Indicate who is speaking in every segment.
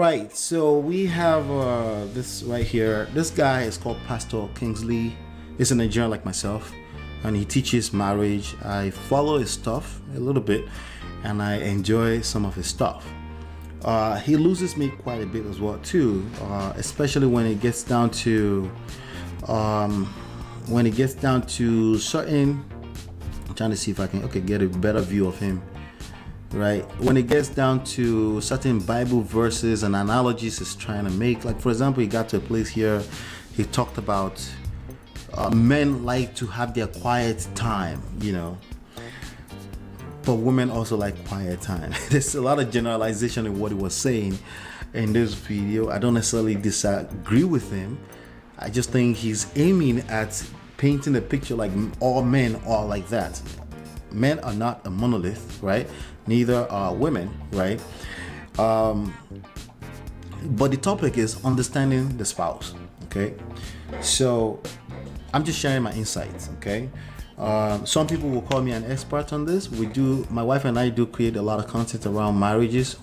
Speaker 1: right, so we have this right here. This guy is called Pastor Kingsley. He's a Nigerian like myself, and he teaches marriage. I follow his stuff a little bit, and I enjoy some of his stuff. He loses me quite a bit as well too, especially when it gets down to certain. I'm trying to see if I can get a better view of him. Right, when it gets down to certain Bible verses and analogies he's trying to make, like for example, he got to a place here, he talked about men like to have their quiet time, but women also like quiet time. There's a lot of generalization in what he was saying in this video. I don't necessarily disagree with him. I just think he's aiming at painting a picture like all men are like that. Men are not a monolith, right? Neither are women, right? But the topic is understanding the spouse, okay? So I'm just sharing my insights, okay? Some people will call me an expert on this. My wife and I do create a lot of content around marriages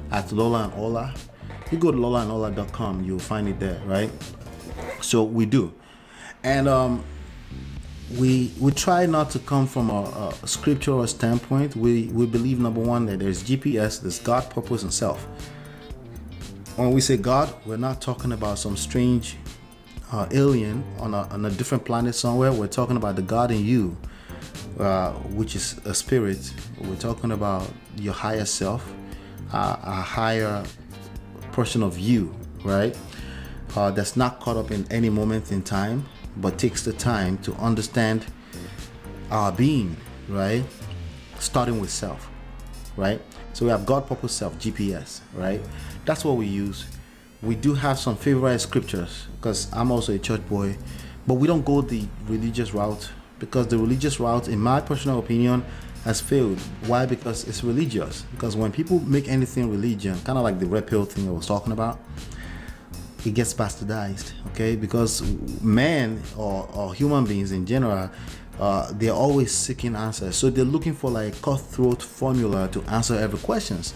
Speaker 1: at Lola and Ola. You go to lolaandola.com, you'll find it there, right? So we do. And we try not to come from a scriptural standpoint. We believe, number one, that there's GPS, there's God, purpose, and self. When we say God, we're not talking about some strange alien on a different planet somewhere. We're talking about the God in you, which is a spirit. We're talking about your higher self, a higher portion of you, right? That's not caught up in any moment in time, but takes the time to understand our being, right? Starting with self, right? So we have God, purpose, self, GPS, right? That's what we use. We do have some favorite scriptures because I'm also a church boy, but we don't go the religious route because the religious route, in my personal opinion, has failed. Why? Because it's religious. Because when people make anything religion, kind of like the red pill thing I was talking about, it gets bastardized, okay? Because men or human beings in general, they're always seeking answers. So they're looking for like cutthroat formula to answer every questions.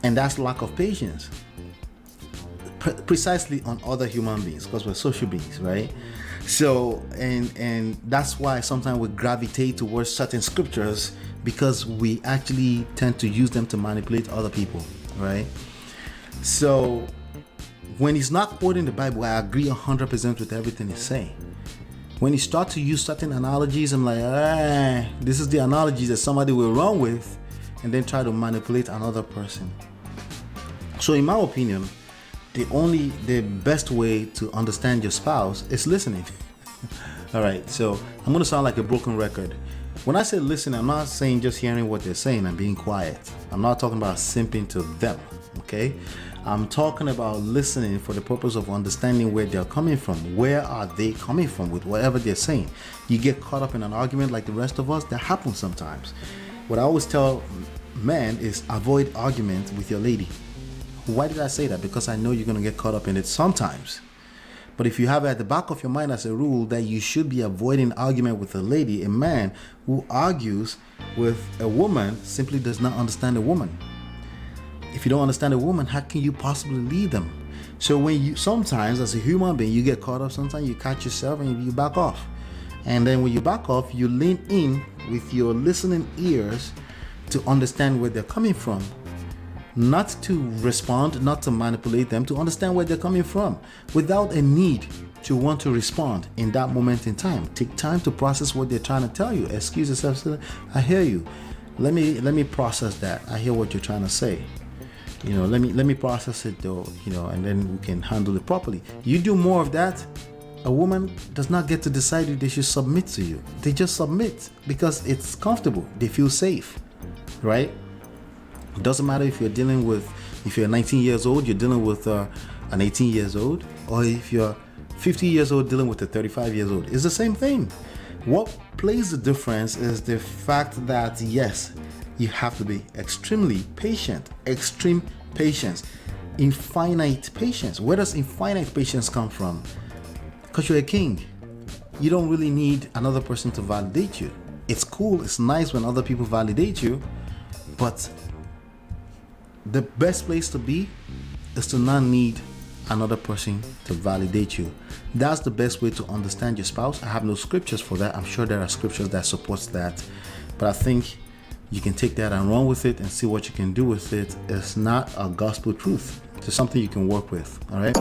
Speaker 1: And that's lack of patience. Precisely on other human beings, because we're social beings, right? So, and that's why sometimes we gravitate towards certain scriptures, because we actually tend to use them to manipulate other people, right? So when he's not quoting the Bible, I agree 100% with everything he's saying. When he starts to use certain analogies, I'm like, this is the analogy that somebody will run with and then try to manipulate another person. So in my opinion, the best way to understand your spouse is listening. All right, so I'm going to sound like a broken record. When I say listen, I'm not saying just hearing what they're saying and being quiet. I'm not talking about simping to them, okay? I'm talking about listening for the purpose of understanding where they're coming from. Where are they coming from with whatever they're saying? You get caught up in an argument like the rest of us. That happens sometimes. What I always tell men is avoid argument with your lady. Why did I say that? Because I know you're going to get caught up in it sometimes. But if you have at the back of your mind as a rule that you should be avoiding argument with a lady, a man who argues with a woman simply does not understand a woman. If you don't understand a woman, how can you possibly lead them? So when you, sometimes as a human being, you get caught up, sometimes you catch yourself and you back off. And then when you back off, you lean in with your listening ears to understand where they're coming from. Not to respond, not to manipulate them, to understand where they're coming from without a need to want to respond in that moment in time. Take time to process what they're trying to tell you. Excuse yourself, I hear you. Let me process that. I hear what you're trying to say. Let me process it though, and then we can handle it properly. You do more of that, a woman does not get to decide if they should submit to you. They just submit because it's comfortable. They feel safe, right? It doesn't matter if you're 19 years old, you're dealing with an 18 years old, or if you're 50 years old dealing with a 35 years old. It's the same thing. What plays the difference is the fact that, yes, you have to be extremely patient, extreme patience, infinite patience. Where does infinite patience come from? Because you're a king. You don't really need another person to validate you. It's cool, it's nice when other people validate you, but the best place to be is to not need another person to validate you. That's the best way to understand your spouse. I have no scriptures for that. I'm sure there are scriptures that supports that, but I think you can take that and run with it and see what you can do with it. It's not a gospel truth. It's something you can work with. All right.